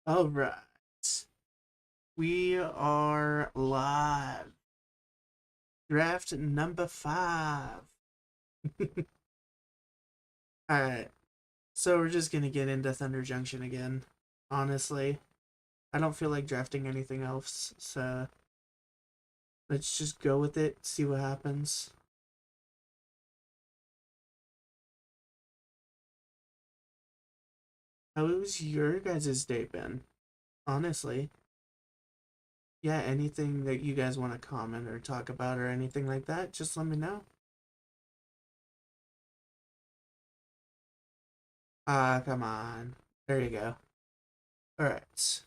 All right. We are live. Draft number 5. All right. So we're just going to get into Thunder Junction again. Honestly, I don't feel like drafting anything else. So let's just go with it, see what happens. How was your guys' day been? Honestly. Yeah, anything that you guys want to comment or talk about or anything like that, just let me know. Come on. There you go. All right.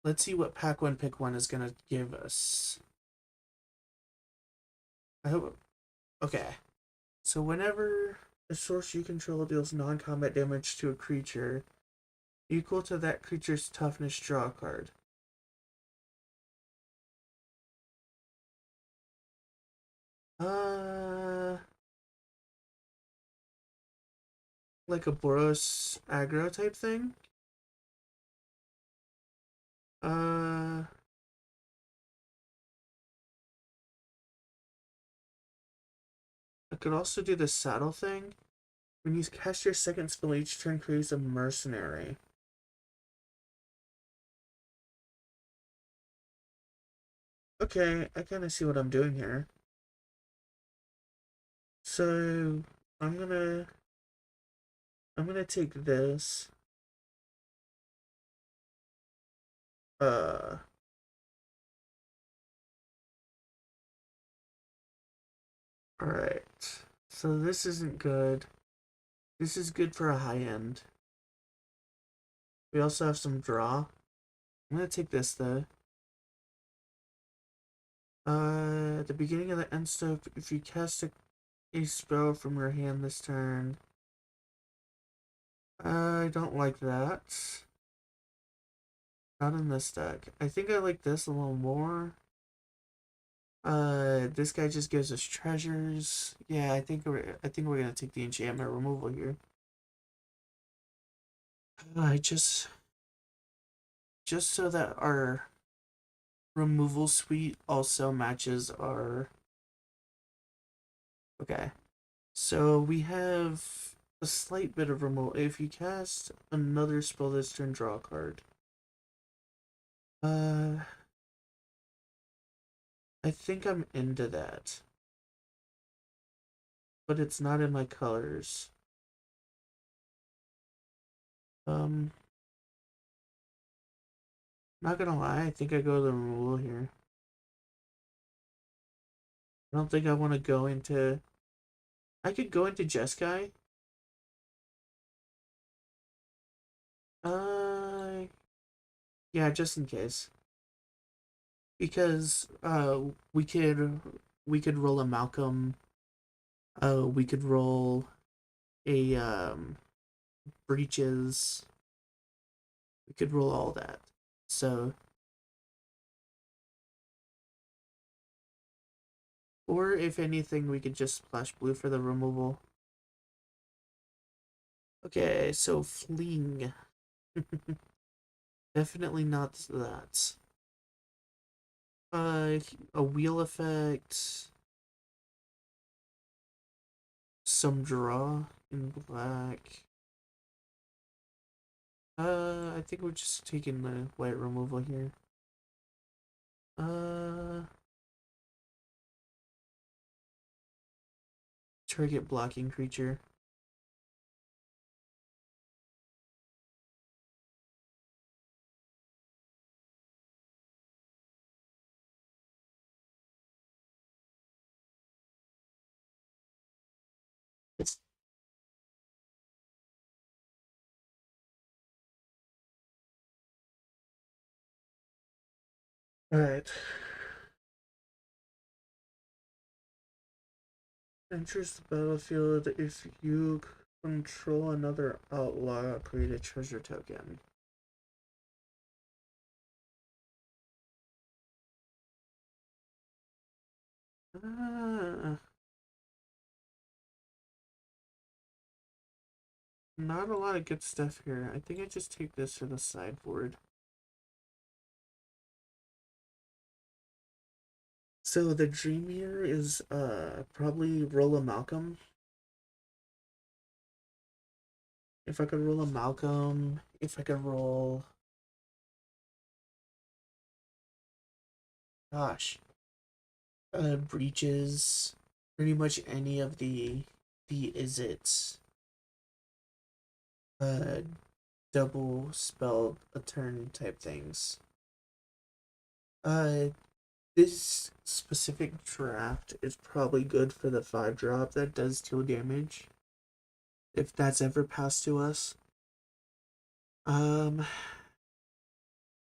Let's see what pack one pick one is gonna give us. I hope. Okay. So whenever a source you control deals non-combat damage to a creature equal to that creature's toughness, draw a card. Uh, like a Boros aggro type thing. Uh, I could also do the saddle thing. When you cast your second spell each turn, creates a mercenary. Okay, I kind of see what I'm doing here. So I'm gonna I'm gonna take this. Uh, Alright. So this isn't good. This is good for a high end. We also have some draw. I'm gonna take this though. At the beginning of the end step, if you cast a spell from your hand this turn, I don't like that. Not in this deck. I think I like this a little more. This guy just gives us treasures. Yeah, I think we're gonna take the enchantment removal here. I just so that our removal suite also matches our. Okay, so we have a slight bit of removal. If you cast another spell this turn, draw a card. Uh, I think I'm into that, but it's not in my colors. Um, Not gonna lie, I think I go to the removal here. I don't think I want to go into. I could go into Jeskai. Uh, yeah, just in case. Because we could roll a Malcolm. We could roll a breaches. We could roll all that. So, or if anything, we could just splash blue for the removal. Okay, so fling. Definitely not that. A wheel effect. Some draw in black. I think we're just taking the white removal here. Uh, Target blocking creature. Alright. Enters the battlefield if you control another outlaw, create a treasure token. Uh, not a lot of good stuff here. I think I just take this for the sideboard. So the dream here is probably roll a Malcolm. If I could roll a Malcolm, if I could roll, gosh, breaches, pretty much any of the is it uh double spell a turn type things. Uh this specific draft is probably good for the 5-drop that does deal damage. If that's ever passed to us. Um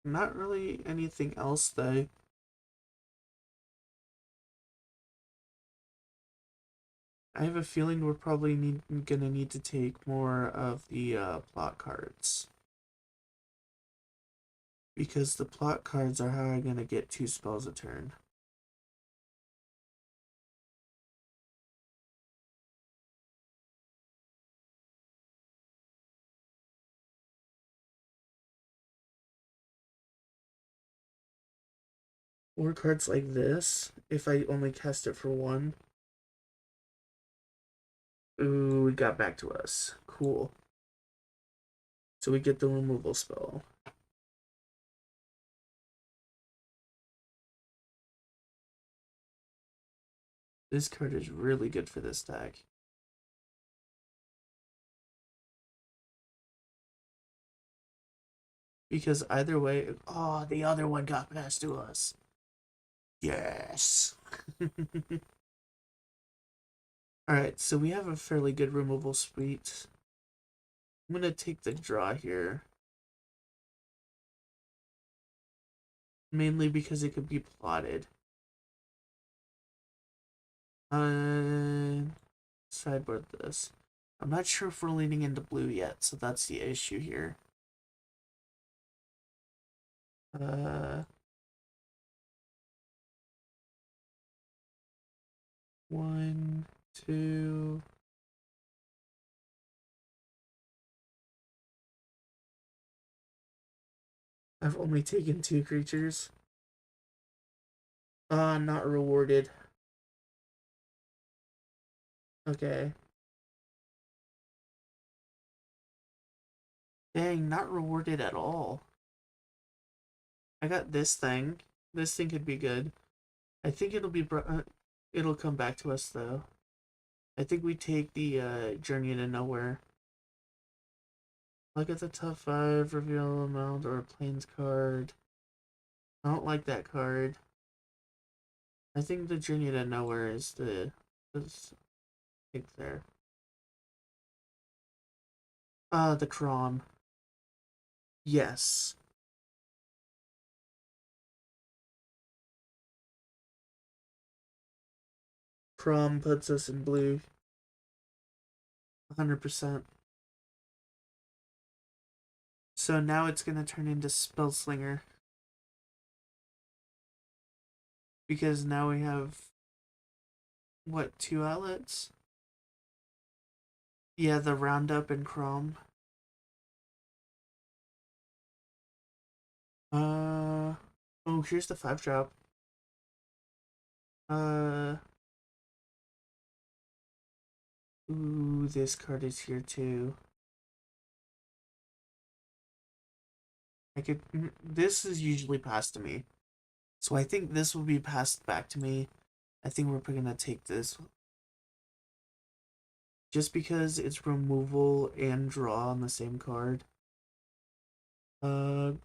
Not really anything else though. I have a feeling we're probably gonna need to take more of the plot cards. Because the plot cards are how I'm gonna get 2 spells a turn. Or cards like this, if I only cast it for 1. Ooh, it got back to us. Cool. So we get the removal spell. This card is really good for this deck. Because either way, oh, the other one got past to us. Yes. Alright, so we have a fairly good removal suite. I'm gonna take the draw here. Mainly because it could be plotted. Sideboard this. I'm not sure if we're leaning into blue yet, so that's the issue here. Uh, 1, 2. I've only taken 2 creatures. Not rewarded. Okay. Dang, not rewarded at all. I got this thing. This thing could be good. I think it'll come back to us though. I think we take the Journey into Nowhere. Look at the top 5, reveal amount or planes card. I don't like that card. I think the Journey to Nowhere is is pick there. The Crom. Yes. Crom puts us in blue. 100%. So now it's gonna turn into Spellslinger. Because now we have what, 2 outlets? Yeah, the Roundup and Crom. Oh, here's the 5-drop. Uh Ooh, this card is here too. This is usually passed to me. So I think this will be passed back to me. I think we're gonna take this. Just because it's removal and draw on the same card.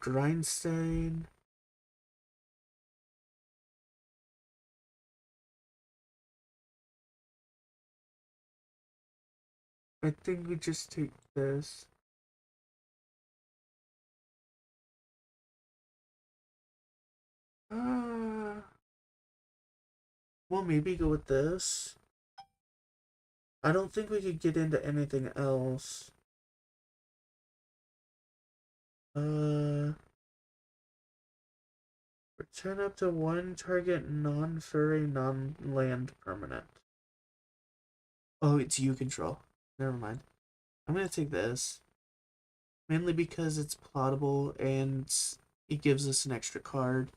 Grindstone. I think we just take this. Uh, well, maybe go with this. I don't think we could get into anything else. Uh, Return up to 1 target non-furry, non-land permanent. Oh, it's you control. Never mind. I'm gonna take this. Mainly because it's plottable and it gives us an extra card.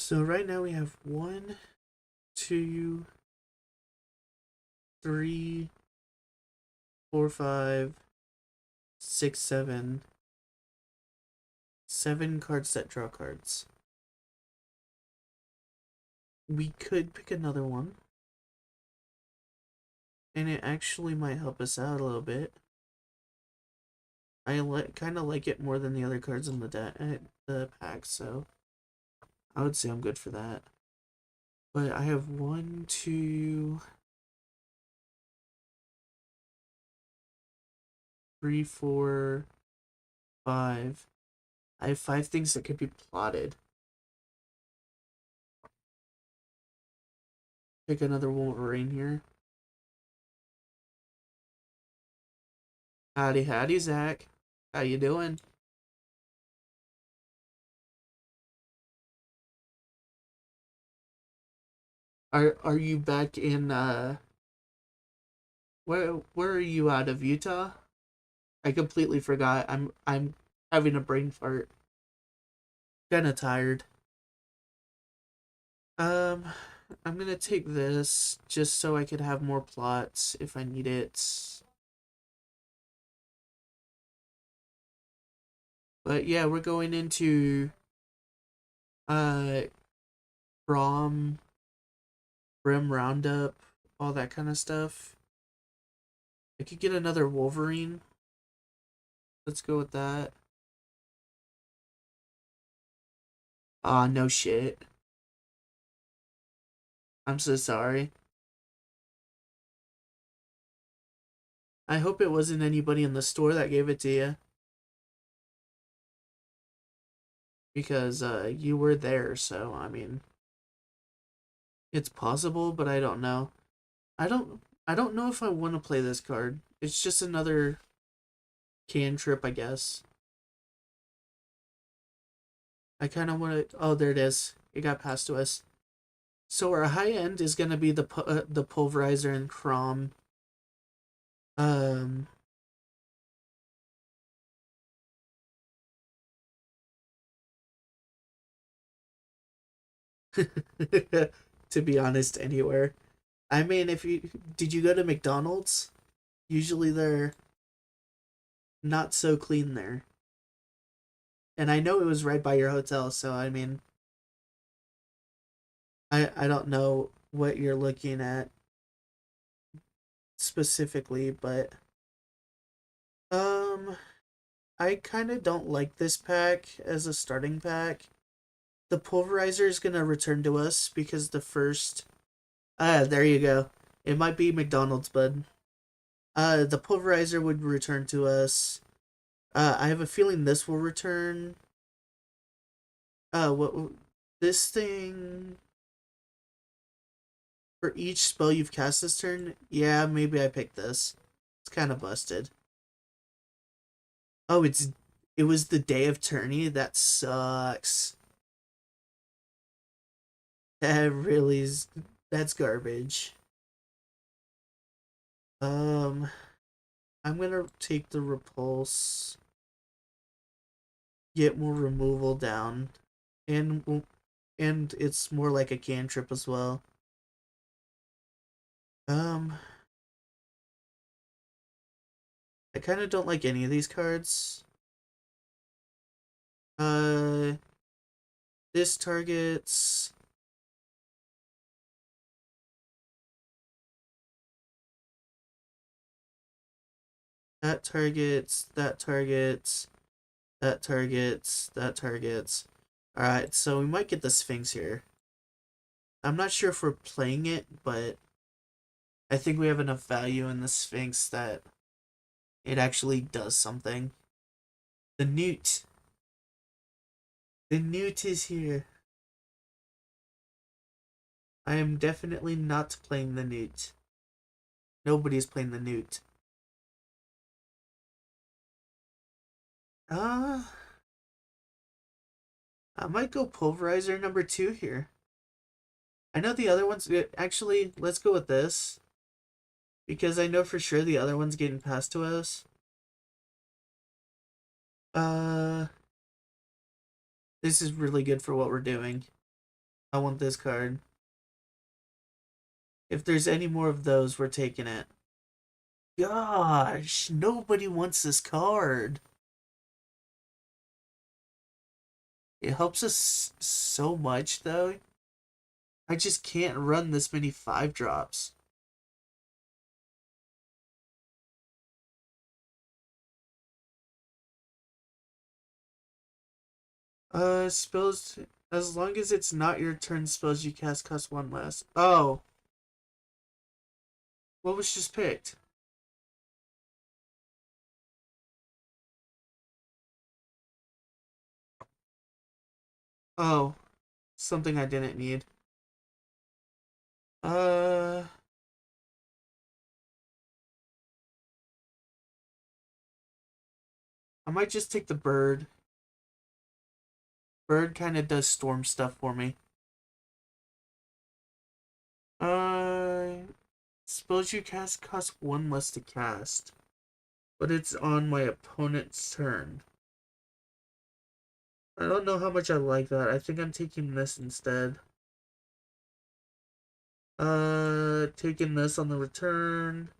So right now we have 1, 2, 3, 4, 5, 6, 7, 7 cards that draw cards. We could pick another one. And it actually might help us out a little bit. I kind of like it more than the other cards in the pack, so I would say I'm good for that. But I have 1, 2, 3, 4, 5. I have 5 things that could be plotted. Pick another Wolverine here. Howdy, howdy, Zach. How you doing? Are you back in where are you out of Utah? I completely forgot. I'm having a brain fart. Kinda tired. Um I'm gonna take this just so I could have more plots if I need it. But yeah, we're going into uh Brom, Brim Roundup, all that kind of stuff. I could get another Wolverine. Let's go with that. Ah, no shit. I'm so sorry. I hope it wasn't anybody in the store that gave it to you. Because you were there, so I mean it's possible, but I don't know. I don't know if I want to play this card. It's just another cantrip, I guess. I kind of want to. Oh, there it is. It got passed to us. So our high end is gonna be the pulverizer and Crom. Um, to be honest, anywhere. I mean, if you did you go to McDonald's? Usually they're not so clean there. And I know it was right by your hotel, so I mean, I don't know what you're looking at specifically, but um I kind of don't like this pack as a starting pack. The pulverizer is going to return to us because the first there you go. It might be McDonald's, bud. The pulverizer would return to us. I have a feeling this will return. What this thing for each spell you've cast this turn? Yeah, maybe I picked this. It's kind of busted. Oh, it was the day of tourney. That sucks. That really is. That's garbage. Um, I'm gonna take the repulse. Get more removal down, and it's more like a cantrip as well. Um, I kind of don't like any of these cards. Uh, this targets. That targets. That targets. That targets. That targets. Alright, so we might get the Sphinx here. I'm not sure if we're playing it, but I think we have enough value in the Sphinx that it actually does something. The Newt. The Newt is here. I am definitely not playing the Newt. Nobody's playing the Newt. Uh, I might go pulverizer number 2 here. I know the other ones. Actually, let's go with this. Because I know for sure the other one's getting passed to us. Uh, this is really good for what we're doing. I want this card. If there's any more of those, we're taking it. Gosh, nobody wants this card. It helps us so much, though. I just can't run this many 5-drops. Spells, as long as it's not your turn, spells you cast cost 1 less. Oh, what was just picked? Oh, something I didn't need. Uh, I might just take the bird. Bird kind of does storm stuff for me. Uh, Spells you cast cost 1 less to cast, but it's on my opponent's turn. I don't know how much I like that. I think I'm taking this instead. Taking this on the return.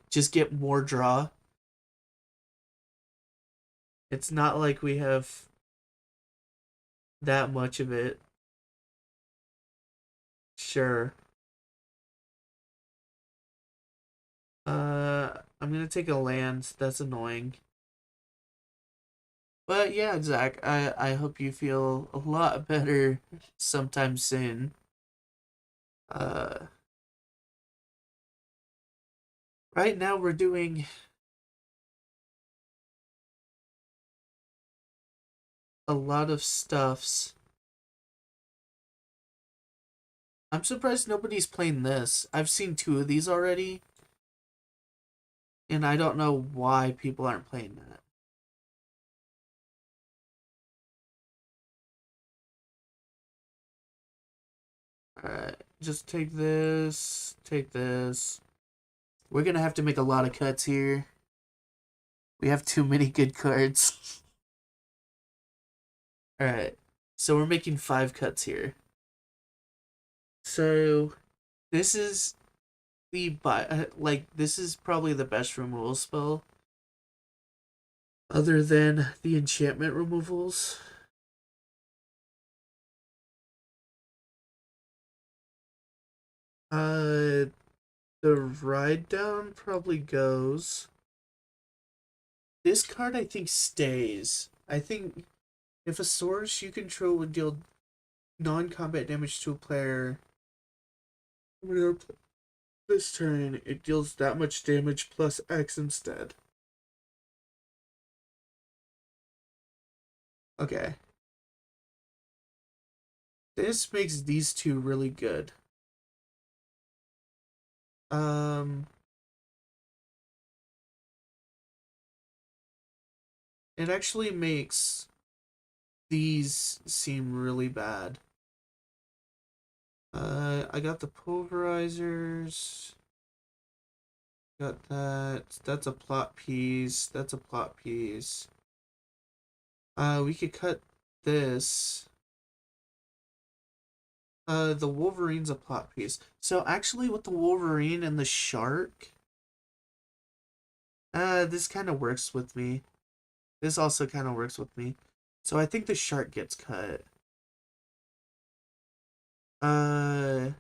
Just get more draw. It's not like we have that much of it. Sure. I'm gonna take a land. That's annoying. But yeah, Zach, I hope you feel a lot better sometime soon. Uh, right now we're doing a lot of stuffs. I'm surprised nobody's playing this. I've seen 2 of these already, and I don't know why people aren't playing that. Alright, just take this, take this. We're gonna have to make a lot of cuts here. We have too many good cards. Alright, so we're making 5 cuts here. So, this is this is probably the best removal spell. Other than the enchantment removals. The ride down probably goes. This card I think stays. I think if a source you control would deal non-combat damage to a player this turn, it deals that much damage plus X instead. Okay. This makes these 2 really good. Um, it actually makes these seem really bad. I got the pulverizers. Got that. That's a plot piece. That's a plot piece. We could cut this. The Wolverine's a plot piece. So actually with the Wolverine and the shark, this kind of works with me. This also kind of works with me. So I think the shark gets cut. Uh,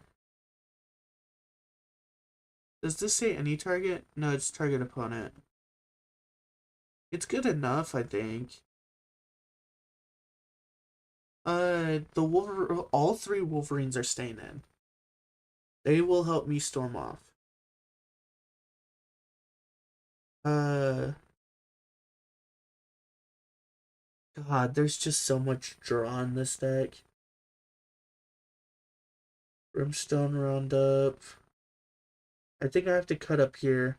does this say any target? No, it's target opponent. It's good enough, I think. All 3 Wolverines are staying in. They will help me storm off. Uh, God, there's just so much draw in this deck. Brimstone Roundup. I think I have to cut up here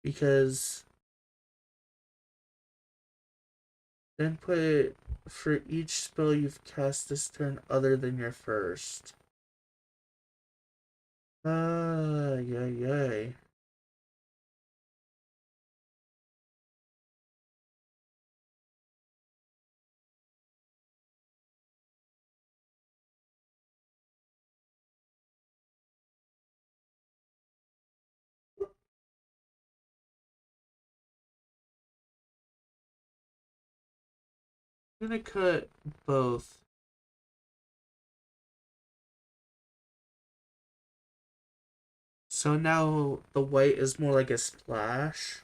because then put for each spell you've cast this turn other than your first. Yay, yay. I'm gonna cut both. So now the white is more like a splash.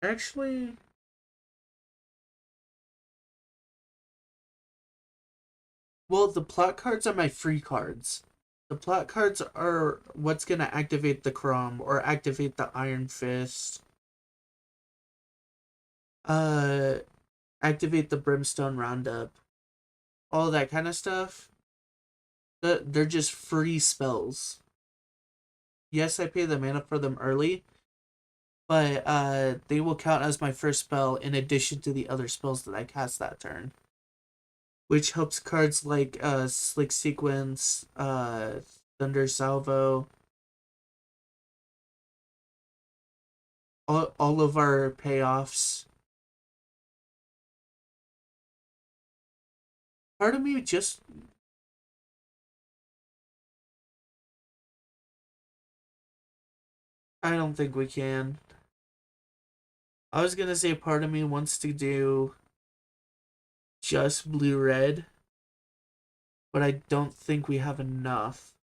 Actually, well, the plot cards are my free cards. The plot cards are what's gonna activate the Crom or activate the Iron Fist. Uh, Activate the Brimstone Roundup. All that kind of stuff. They're just free spells. Yes, I pay the mana for them early, but they will count as my first spell in addition to the other spells that I cast that turn, which helps cards like Slick Sequence, Thunder Salvo, all of our payoffs. Part of me just I don't think we can. I was gonna say part of me wants to do just blue red, but I don't think we have enough.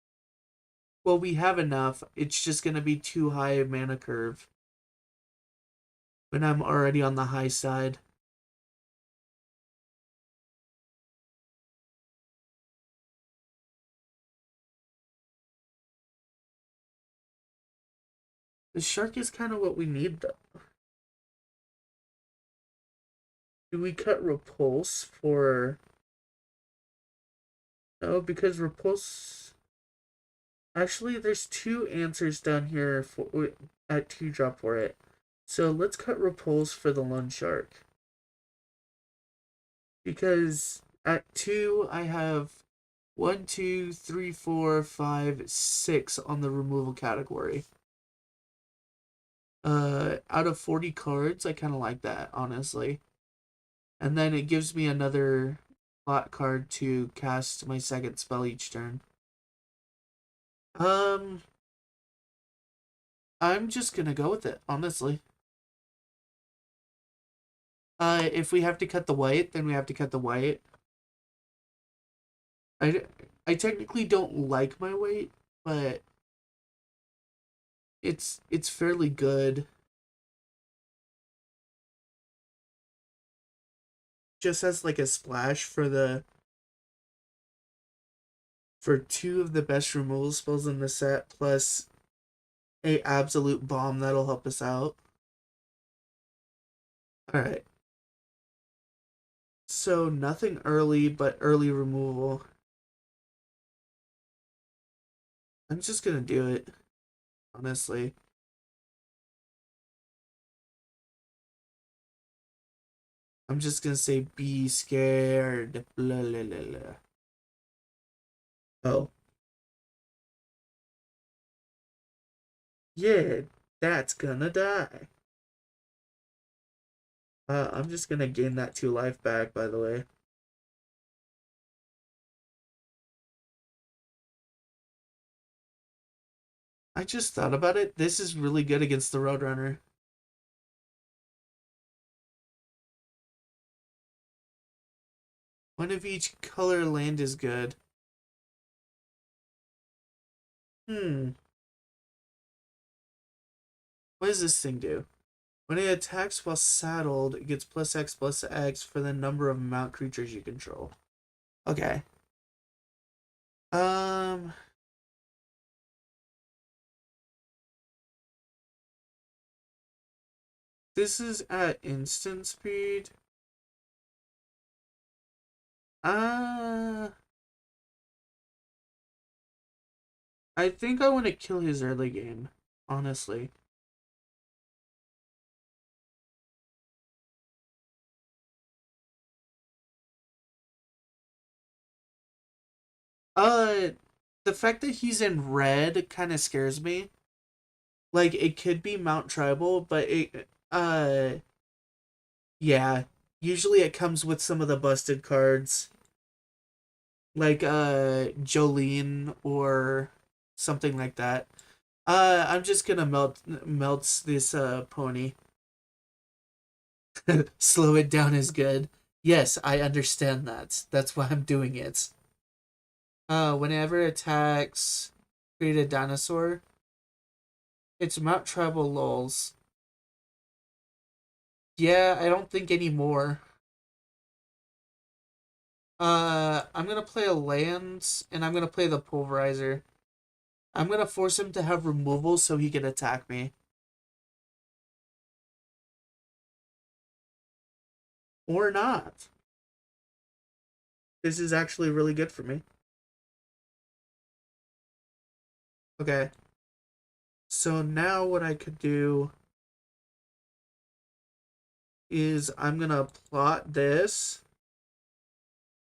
Well, we have enough. It's just gonna be too high a mana curve when I'm already on the high side. The shark is kind of what we need, though. Do we cut repulse for? No, because repulse. Actually, there's two answers down here for at 2 drop for it. So let's cut repulse for the lone shark. Because at 2 I have 1, 2, 3, 4, 5, 6 on the removal category. Out of 40 cards, I kind of like that, honestly. And then it gives me another slot card to cast my second spell each turn. Um, I'm just gonna go with it, honestly. If we have to cut the white, then we have to cut the white. I, I technically don't like my weight, but it's fairly good. Just as like a splash for two of the best removal spells in the set, plus a absolute bomb that'll help us out. All right. So nothing early, but early removal. I'm just gonna do it, honestly. I'm just gonna say be scared. Blah, blah, blah, blah. Oh. Yeah, that's gonna die. I'm just gonna gain that 2 life back, by the way. I just thought about it. This is really good against the Roadrunner. One of each color land is good. Hmm. What does this thing do? When it attacks while saddled, it gets plus X for the number of mount creatures you control. Okay. Um. This is at instant speed. Uh. I think I want to kill his early game, honestly. Uh, the fact that he's in red kind of scares me. Like, it could be Mount Tribal, but yeah. Usually it comes with some of the busted cards, like, Jolene or something like that. I'm just gonna melt this, pony. Slow it down is good. Yes, I understand that. That's why I'm doing it. Whenever it attacks, create a dinosaur. It's Mount Tribal lols. Yeah, I don't think anymore. I'm gonna play a land, and I'm gonna play the pulverizer. I'm gonna force him to have removal so he can attack me. Or not. This is actually really good for me. Okay. So now what I could do is I'm gonna plot this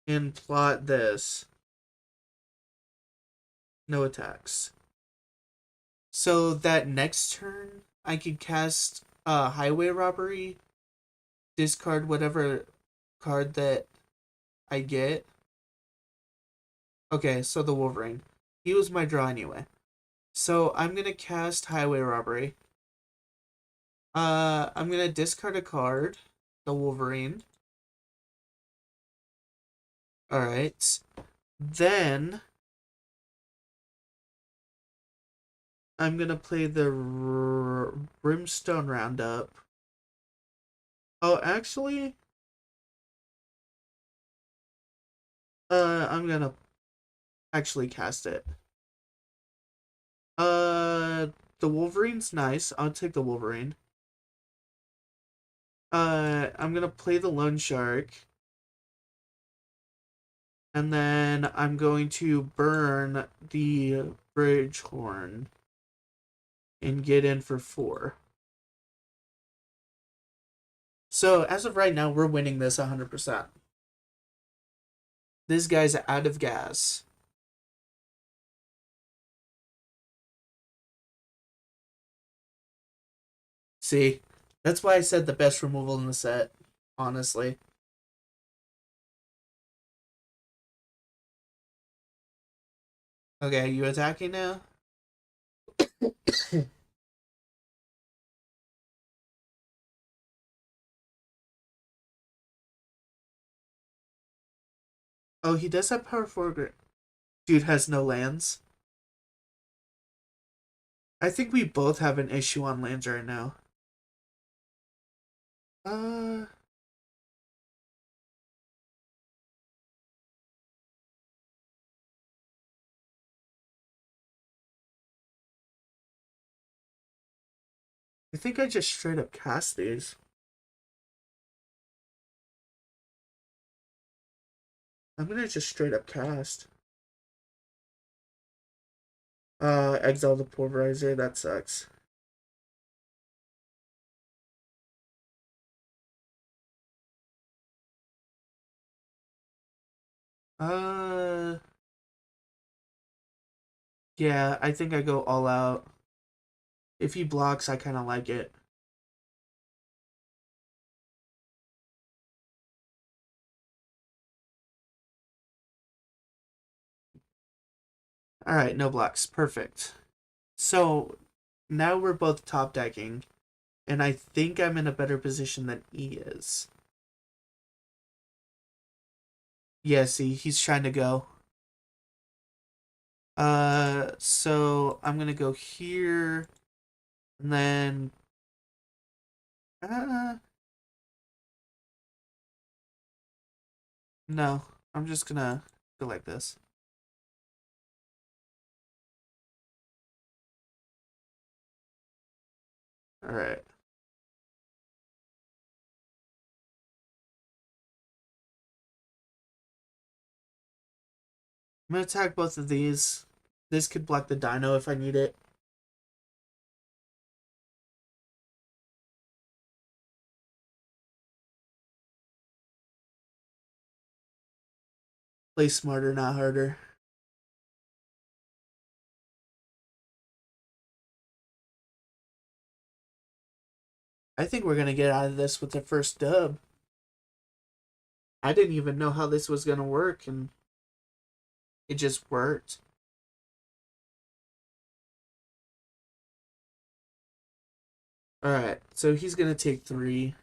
and plot this. No attacks. So that next turn, I could cast Highway Robbery, discard whatever card that I get. Okay, so the Wolverine. He was my draw anyway. So I'm gonna cast Highway Robbery. I'm gonna discard a card, the Wolverine. Alright. Then I'm gonna play the Brimstone Roundup. Oh, actually, I'm gonna actually cast it. Uh, the Wolverine's nice. I'll take the Wolverine. I'm gonna play the Lone Shark. And then I'm going to burn the Bridge Horn and get in for 4. So, as of right now, we're winning this 100%. This guy's out of gas. See, that's why I said the best removal in the set, honestly. Okay, you attacking now? Oh, he does have power forward. Dude has no lands. I think we both have an issue on lands right now. Uh, I think I just straight up cast these. I'm gonna just straight up cast. Exile the Pulverizer, that sucks. Uh, yeah, I think I go all out. If he blocks, I kind of like it. All right, no blocks. Perfect. So now we're both top decking, and I think I'm in a better position than he is. Yeah, see, he's trying to go. So I'm gonna go here, and then uh, no, I'm just gonna go like this. All right. I'm gonna attack both of these. This could block the dino if I need it. Play smarter, not harder. I think we're going to get out of this with the first dub. I didn't even know how this was going to work, and it just worked. Alright, so he's going to take 3.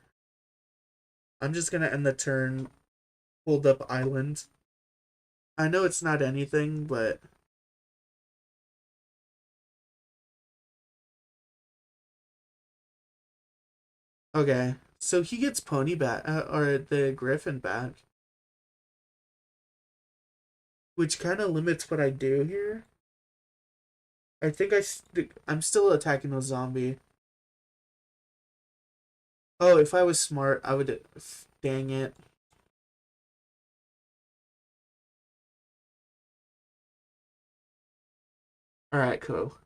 I'm just going to end the turn, hold up island. I know it's not anything, but... Okay, so he gets Pony back, or the Griffin back. Which kind of limits what I do here. I think I'm still attacking the zombie. Oh, if I was smart, I would... Dang it. Alright, cool.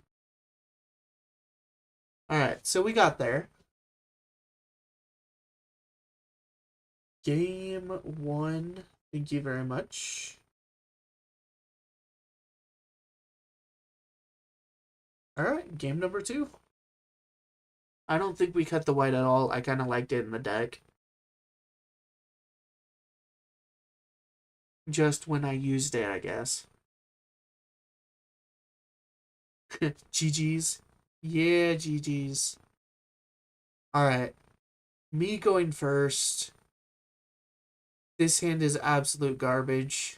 Alright, so we got there. Game 1. Thank you very much. Alright, game number 2. I don't think we cut the white at all. I kind of liked it in the deck. Just when I used it, I guess. GG's. Yeah, GG's. Alright. Me going first. This hand is absolute garbage.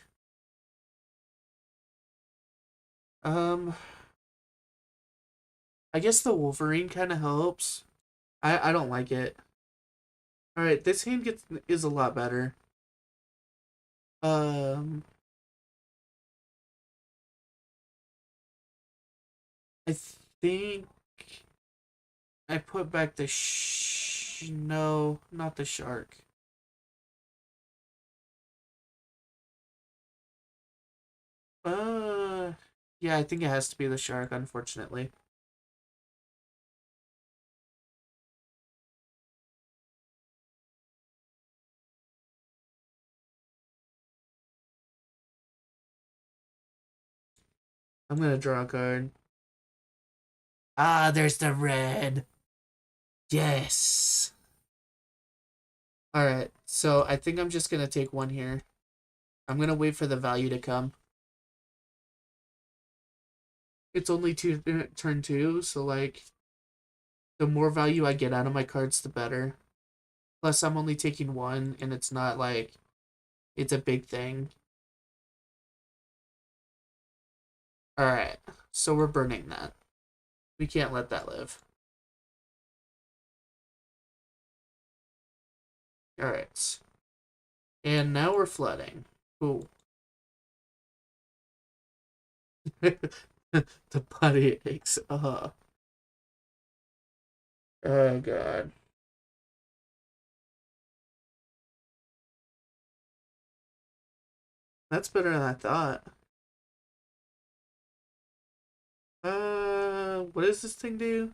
I guess the Wolverine kind of helps. I don't like it. Alright, this hand is a lot better. I think I put back the no, not the shark. Yeah, I think it has to be the shark, unfortunately. I'm gonna draw a card. Ah, there's the red. Yes. Alright, so I think I'm just gonna take 1 here. I'm gonna wait for the value to come. It's only turn 2, so like the more value I get out of my cards, the better. Plus, I'm only taking 1, and it's not like it's a big thing. Alright, so we're burning that. We can't let that live. Alright. And now we're flooding. Cool. The body aches. Oh god. That's better than I thought. What does this thing do?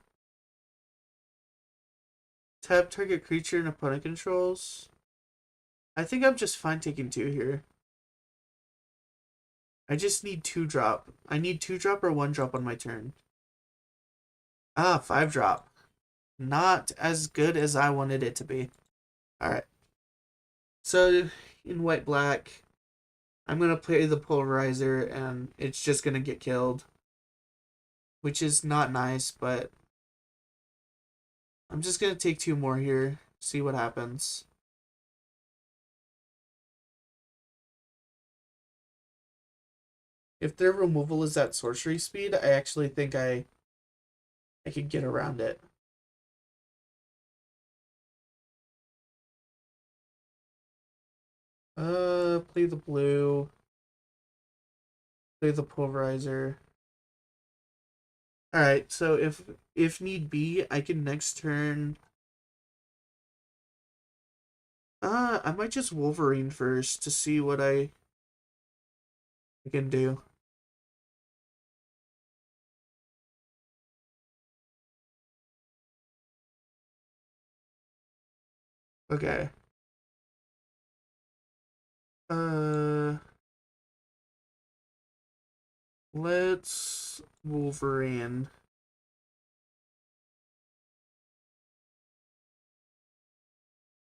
Tap target creature and opponent controls. I think I'm just fine taking 2 here. I just need 2 drop. I need 2 drop or 1 drop on my turn. Ah, 5 drop. Not as good as I wanted it to be. Alright. So, in white black, I'm going to play the polarizer and it's just going to get killed. Which is not nice, but I'm just going to take 2 more here. See what happens. If their removal is at sorcery speed, I actually think I could get around it. Play the blue. Play the pulverizer. Alright, so if need be, I can next turn... I might just Wolverine first to see what I can do. Okay. Uh, let's Wolverine.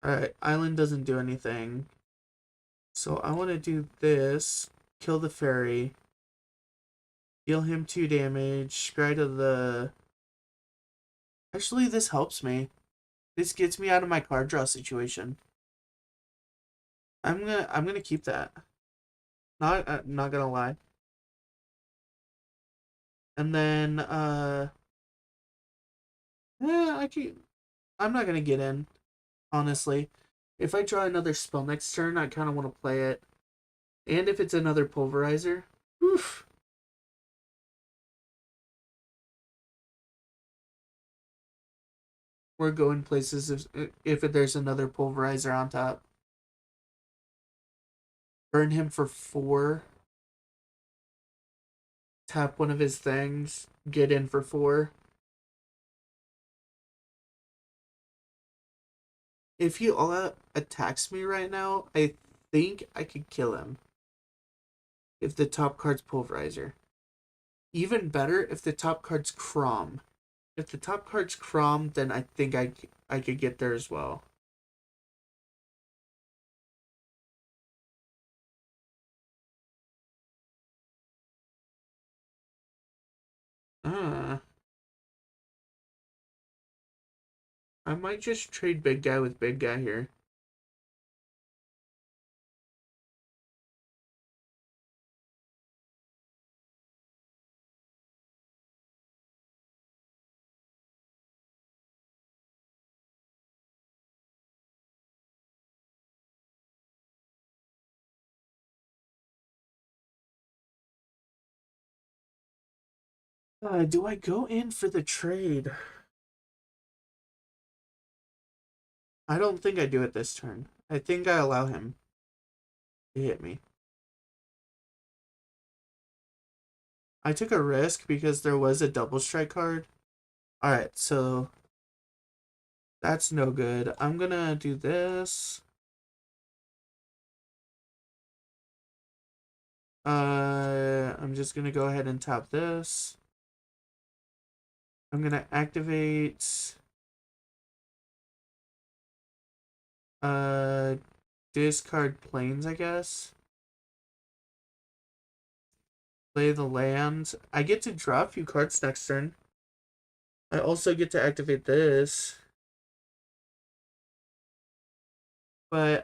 Alright, Island doesn't do anything. So I want to do this. Kill the fairy. Deal him 2 damage. Scry to the... Actually, this helps me. This gets me out of my card draw situation. I'm gonna keep that. Not gonna lie. And then I'm not gonna get in, honestly. If I draw another spell next turn, I kinda wanna play it. And if it's another pulverizer, oof. We're going places if there's another pulverizer on top. Burn him for 4. Tap one of his things. Get in for 4. If he all out attacks me right now, I think I could kill him. If the top card's pulverizer. Even better if the top card's Crom. If the top card's Crom, then I think I could get there as well. Ah, I might just trade big guy with big guy here. Do I go in for the trade? I don't think I do it this turn. I think I allow him to hit me. I took a risk because there was a double strike card. Alright, so that's no good. I'm gonna do this. I'm just gonna go ahead and tap this. I'm gonna activate uh discard planes, I guess. Play the land. I get to draw a few cards next turn. I also get to activate this. But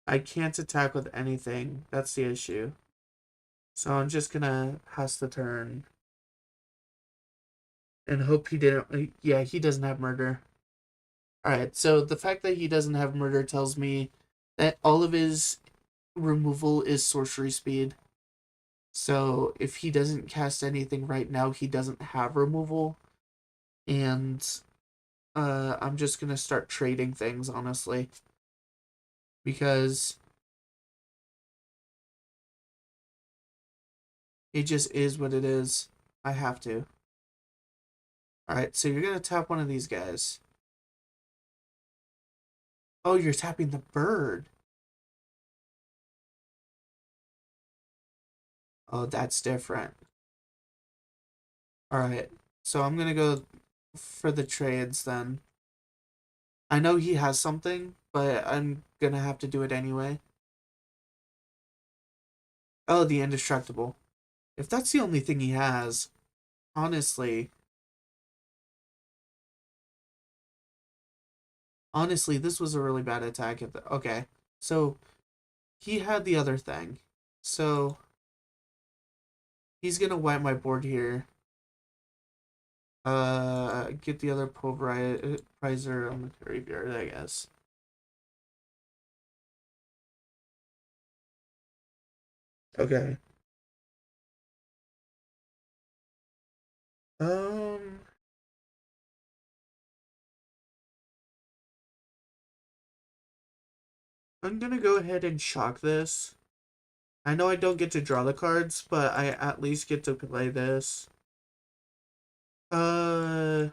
I can't attack with anything. That's the issue. So I'm just gonna pass the turn. And hope he didn't. Yeah, he doesn't have murder. Alright, so the fact that he doesn't have murder tells me that all of his removal is sorcery speed. So if he doesn't cast anything right now, he doesn't have removal. And I'm just gonna start trading things, honestly. Because it just is what it is. I have to. Alright, so you're gonna tap one of these guys. Oh, you're tapping the bird. Oh, that's different. Alright, so I'm gonna go for the trades then. I know he has something, but I'm gonna have to do it anyway. Oh, the indestructible. If that's the only thing he has, honestly, this was a really bad attack. Okay, so he had the other thing. So he's gonna wipe my board here. Get the other pulverizer on the graveyard, I guess. Okay. Um, I'm gonna go ahead and shock this. I know I don't get to draw the cards, but I at least get to play this. Uh,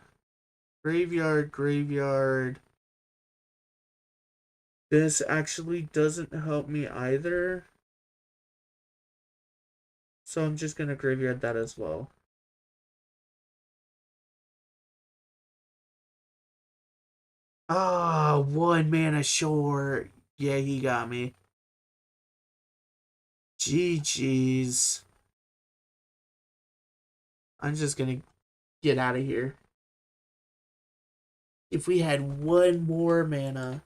Graveyard, graveyard. This actually doesn't help me either. So I'm just gonna graveyard that as well. Ah, 1 mana short. Yeah, he got me. GG's. I'm just gonna get out of here. If we had 1 more mana,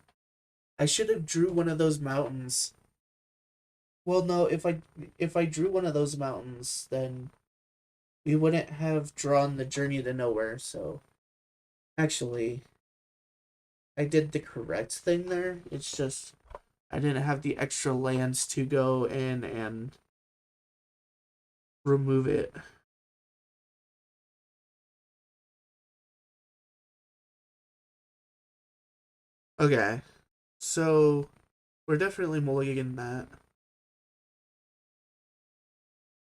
I should have drew one of those mountains. Well, no, if I drew one of those mountains, then we wouldn't have drawn the Journey to Nowhere. So actually, I did the correct thing there. It's just I didn't have the extra lands to go in and remove it. Okay, so we're definitely mulliganing that.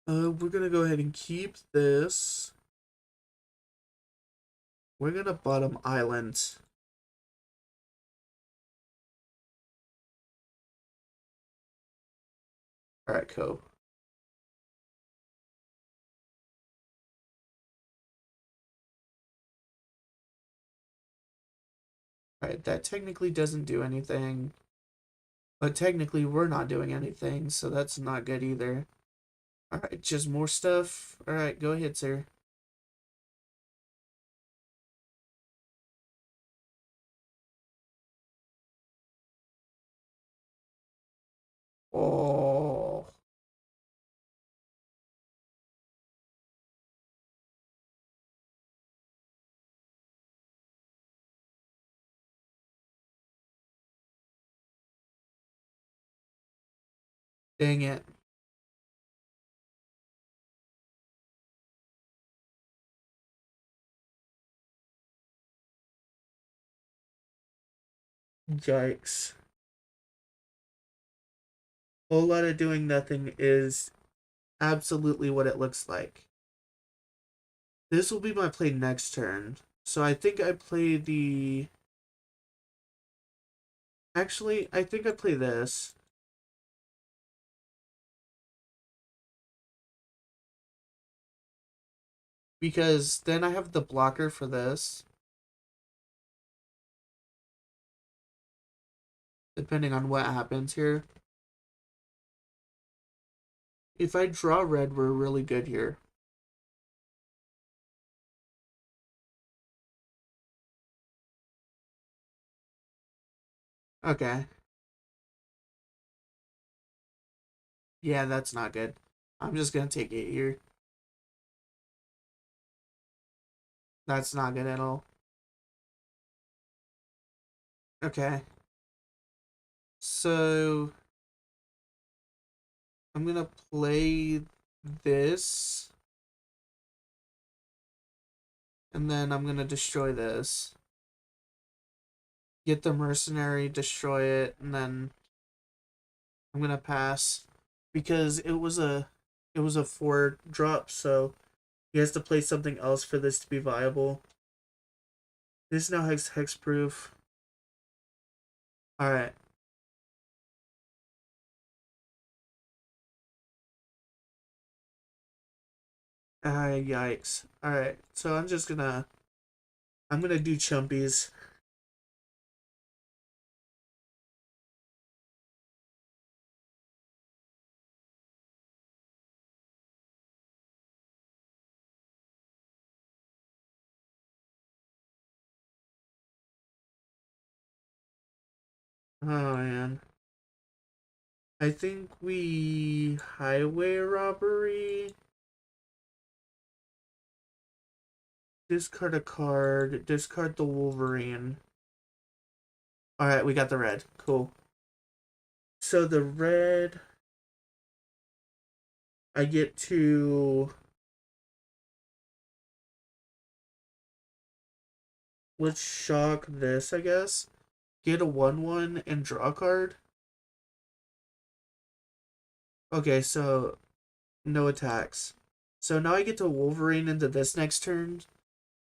We're gonna go ahead and keep this. We're gonna bottom island. Alright, cool. Alright, that technically doesn't do anything. But technically we're not doing anything, so that's not good either. Alright, just more stuff. Alright, go ahead, sir. Oh. Dang it. Yikes. Whole lot of doing nothing is absolutely what it looks like. This will be my play next turn. So I think I play the... Actually, I think I play this. Because then I have the blocker for this. Depending on what happens here. If I draw red, we're really good here. Okay. Yeah, that's not good. I'm just gonna take it here. That's not good at all. Okay. So I'm gonna play this. And then I'm gonna destroy this. Get the mercenary, destroy it, and then I'm gonna pass. Because it was a 4 drop, so he has to play something else for this to be viable. This now has hexproof. Alright. Yikes. Alright, so I'm gonna do chumpies. Oh man. I think we highway robbery. Discard a card. Discard the Wolverine. Alright, we got the red. Cool. So the red, I get to... Let's shock this, I guess. Get a 1/1 and draw a card. Okay, so no attacks. So now I get to Wolverine into this next turn.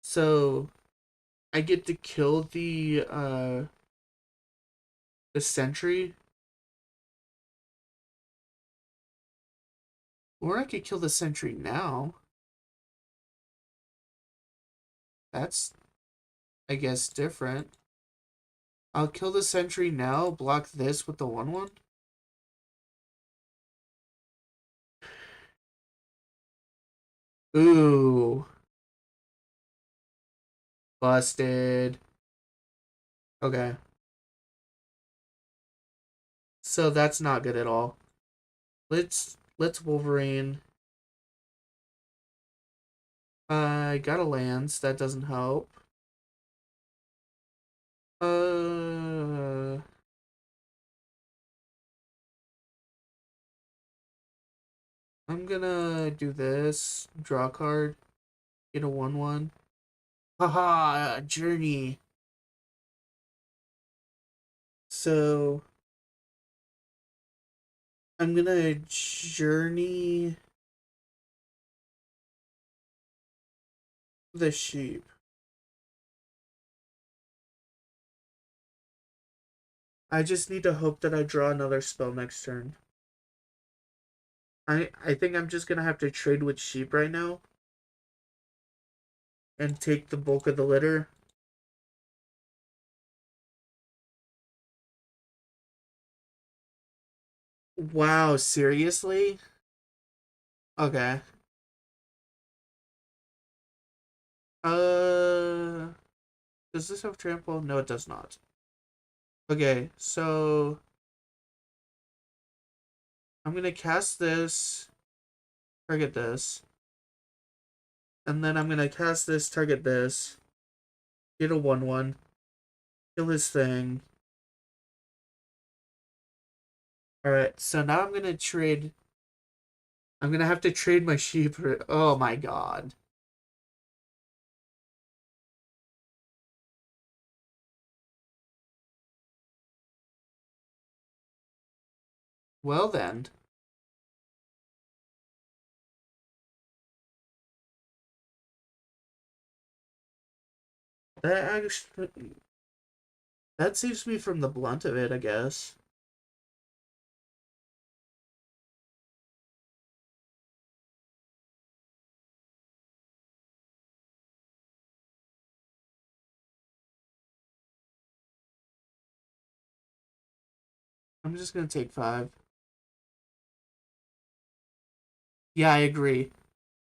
So I get to kill the sentry, or I could kill the sentry now. That's, I guess, different. I'll kill the sentry now, block this with the 1/1. Ooh, busted. Okay. So that's not good at all. Let's Wolverine. I got a lance, that doesn't help. Uh I'm gonna do this. Draw a card. Get a 1/1. Haha, journey. So I'm gonna journey the sheep. I just need to hope that I draw another spell next turn. I think I'm just gonna have to trade with sheep right now and take the bulk of the litter. Wow, seriously? Okay. Uh, does this have trample? No, it does not. Okay, so I'm gonna cast this, target this, and then I'm gonna cast this, target this, get a 1/1, kill his thing. Alright, so now I'm gonna trade. I'm gonna have to trade my sheep. Oh my god. Well then. That actually. That saves me from the blunt of it, I guess. I'm just gonna take 5. Yeah, I agree.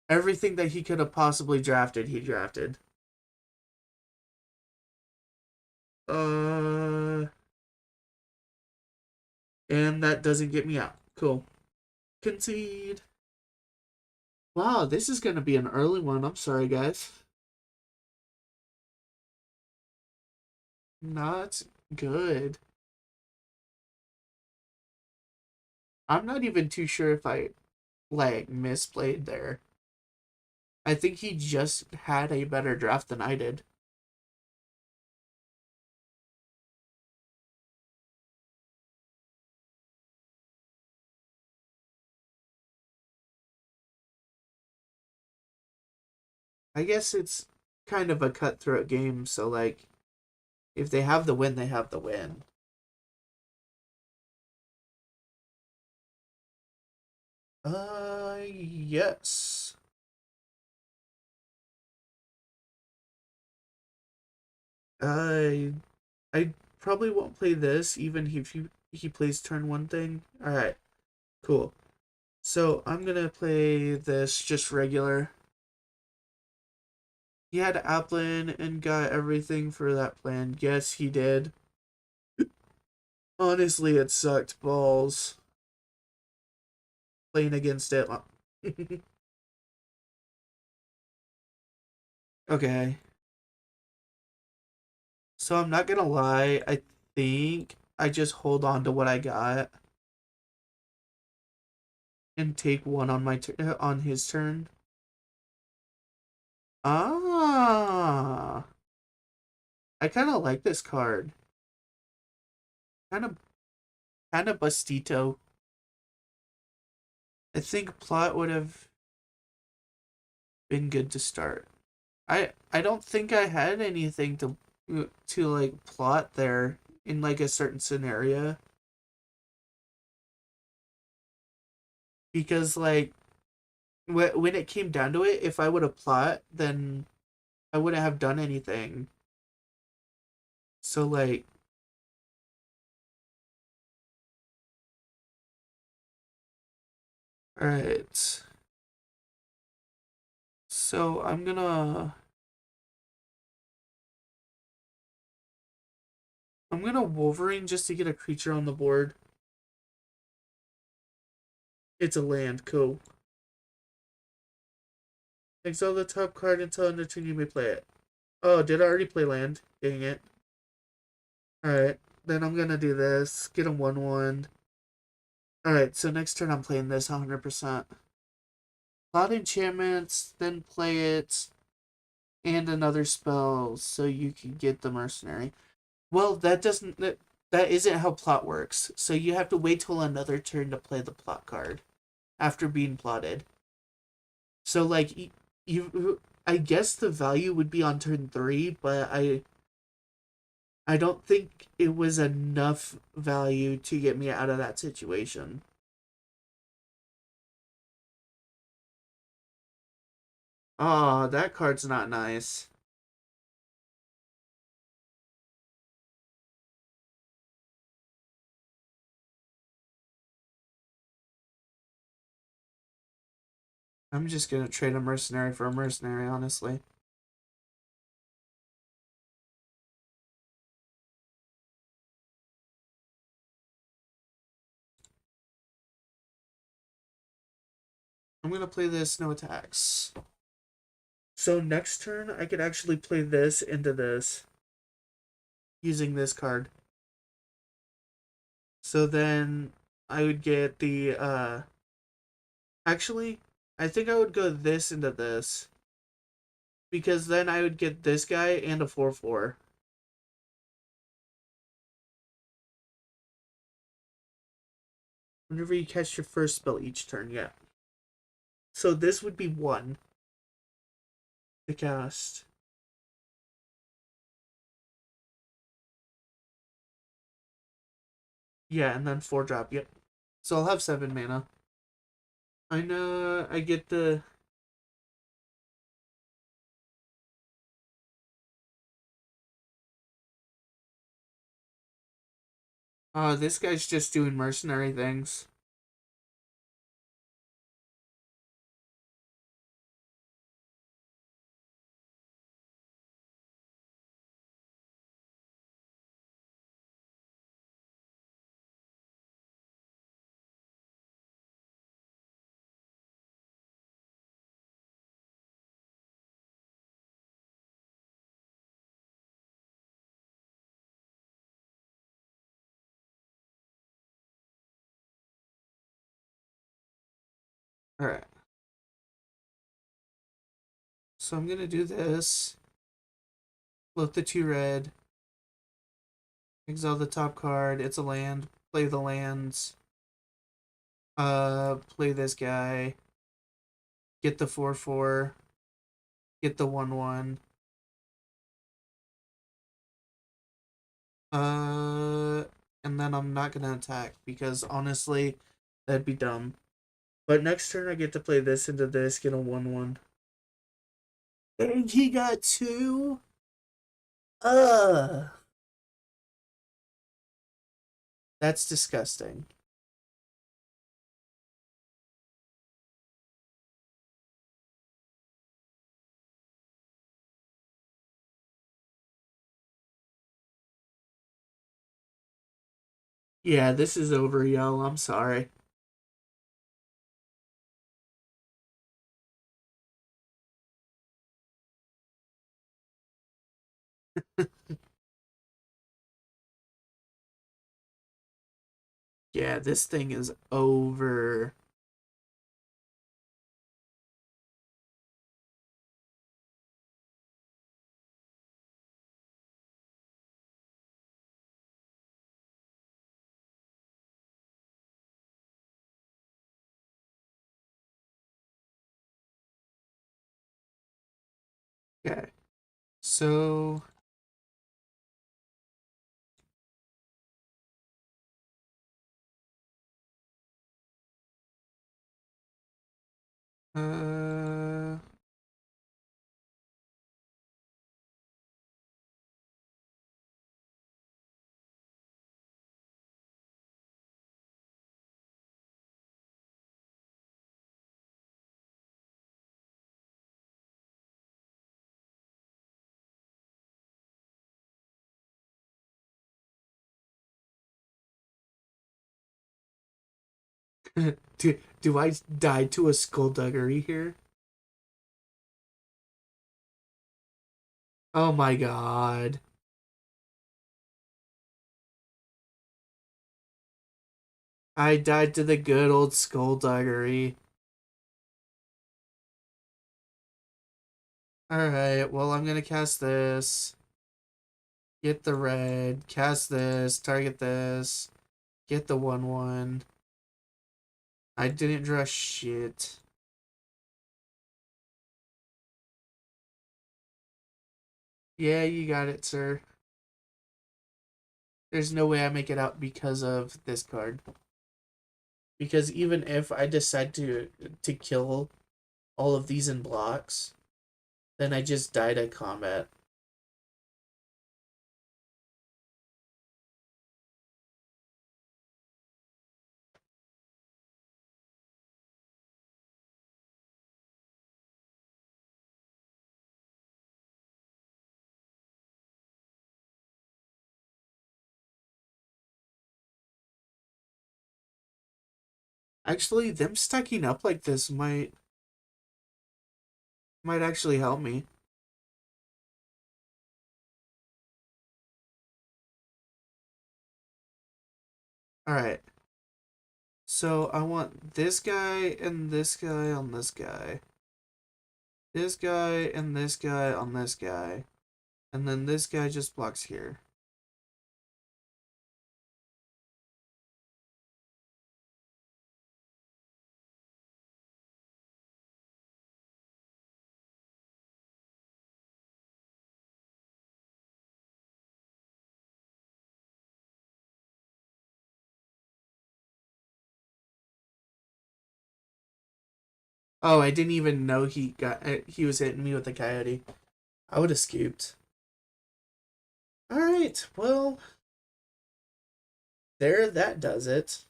Everything that he could have possibly drafted, he drafted. Uh, and that doesn't get me out. Cool. Concede. Wow, this is gonna be an early one. I'm sorry, guys. Not good. I'm not even too sure if I like misplayed there. I think he just had a better draft than I did. I guess it's kind of a cutthroat game, so like if they have the win, they have the win. Yes. I I probably won't play this even if he plays turn 1 thing. All right. Cool. So, I'm going to play this just regular. He had Applin and got everything for that plan. Yes, he did. Honestly, it sucked balls playing against it. Okay. So I'm not gonna lie, I think I just hold on to what I got and take one on on his turn. Ah, I kind of like this card. Kind of, kind of bustito. I think plot would have been good to start. I don't think I had anything to like plot there in like a certain scenario because like when it came down to it, if I would have plot, then I wouldn't have done anything. So like, all right. So I'm gonna Wolverine just to get a creature on the board. It's a land, cool. Exile the top card until end of turn you may play it. Oh, did I already play land? Dang it. Alright, then I'm gonna do this. Get a 1/1. Alright, so next turn I'm playing this 100%. Cloud enchantments, then play it, and another spell so you can get the mercenary. Well, that isn't how plot works. So you have to wait till another turn to play the plot card after being plotted. So like you I guess the value would be on turn 3, but I don't think it was enough value to get me out of that situation. Oh, that card's not nice. I'm just gonna trade a mercenary for a mercenary, honestly. I'm gonna play this, no attacks. So next turn, I could actually play this into this using this card. So then I would get the actually, I think I would go this into this because then I would get this guy and a 4/4. Whenever you cast your first spell each turn, yeah. So this would be 1 to cast. Yeah, and then 4 drop, yep. So I'll have 7 mana. I know I get the this guy's just doing mercenary things. Alright. So I'm gonna do this. Float the 2 red. Exile the top card. It's a land. Play the lands. Play this guy. Get the 4/4. Get the 1/1. Uh, and then I'm not gonna attack because honestly, that'd be dumb. But next turn I get to play this into this, get a 1/1. And he got 2? Ugh. That's disgusting. Yeah, this is over, y'all. I'm sorry. Yeah, this thing is over. Okay. So uh do I die to a skullduggery here? Oh my god. I died to the good old skullduggery. Alright, well I'm gonna cast this. Get the red. Cast this. Target this. Get the 1/1. I didn't draw shit. Yeah, you got it, sir. There's no way I make it out because of this card. Because even if I decide to kill all of these in blocks, then I just died at combat. Actually, them stacking up like this might actually help me. Alright. So I want this guy and this guy on this guy. This guy and this guy on this guy. And then this guy just blocks here. Oh, I didn't even know he was hitting me with the coyote. I would have scooped. All right, well, there that does it.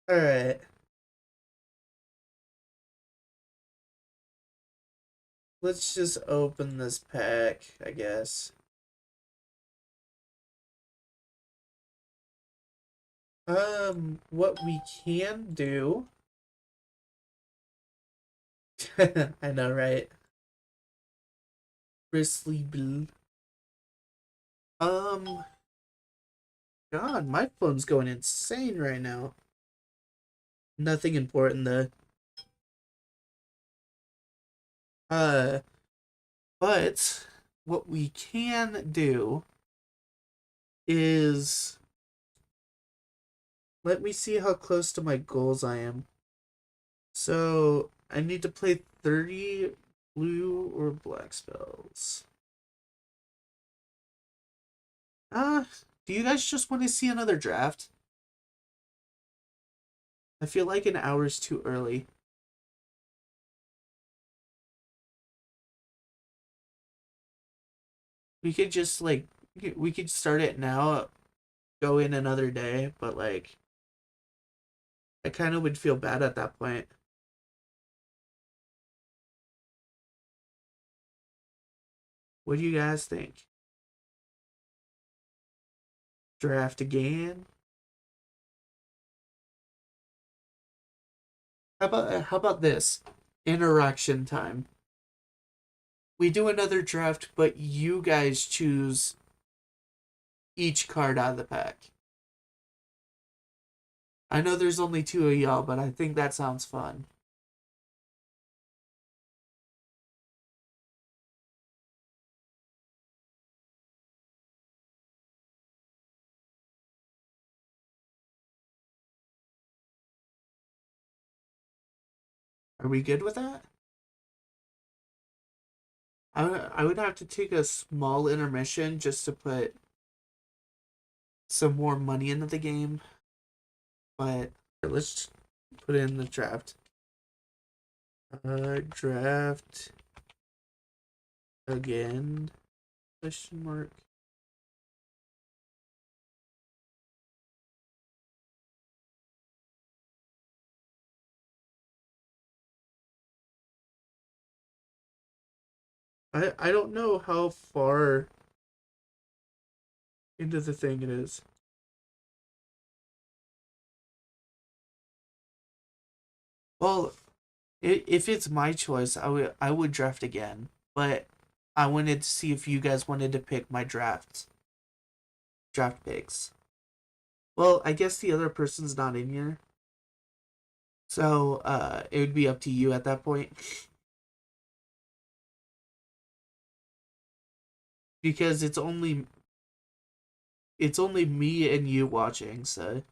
All right, let's just open this pack, I guess. What we can do. I know, right? Bristly blue. Um, God, my phone's going insane right now. Nothing important though. Uh, but what we can do is let me see how close to my goals I am. So I need to play 30 blue or black spells. Uh, do you guys just want to see another draft? I feel like an hour's too early. We could just like we could start it now, go in another day, but like I kind of would feel bad at that point. What do you guys think? Draft again? How about this? Interaction time. We do another draft, but you guys choose each card out of the pack. I know there's only two of y'all, but I think that sounds fun. Are we good with that? I would have to take a small intermission just to put some more money into the game, but let's put it in the draft. Draft again? Question mark. I don't know how far into the thing it is. Well, if it's my choice, I would draft again, but I wanted to see if you guys wanted to pick my draft picks. Well, I guess the other person's not in here, so it would be up to you at that point because it's only me and you watching, so.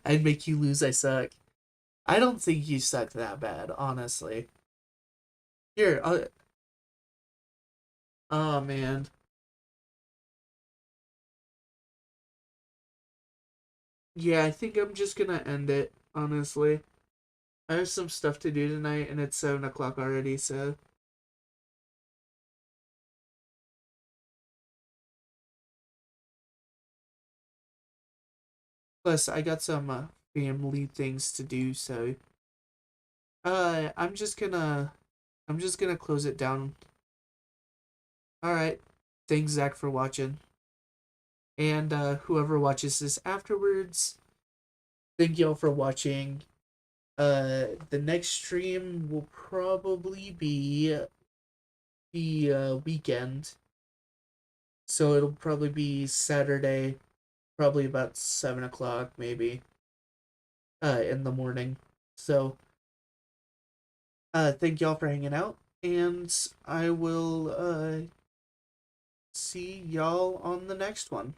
I'd make you lose. I suck. I don't think you suck that bad, honestly. Here, oh man. Yeah, I think I'm just gonna end it, honestly. I have some stuff to do tonight, and it's 7 o'clock already, so. Plus, I got some family things to do, so. I'm just gonna. I'm just gonna close it down. Alright. Thanks, Zach, for watching. And whoever watches this afterwards, thank y'all for watching. The next stream will probably be the weekend. So it'll probably be Saturday, probably about 7 o'clock, maybe, in the morning. So, thank y'all for hanging out, and I will, see y'all on the next one.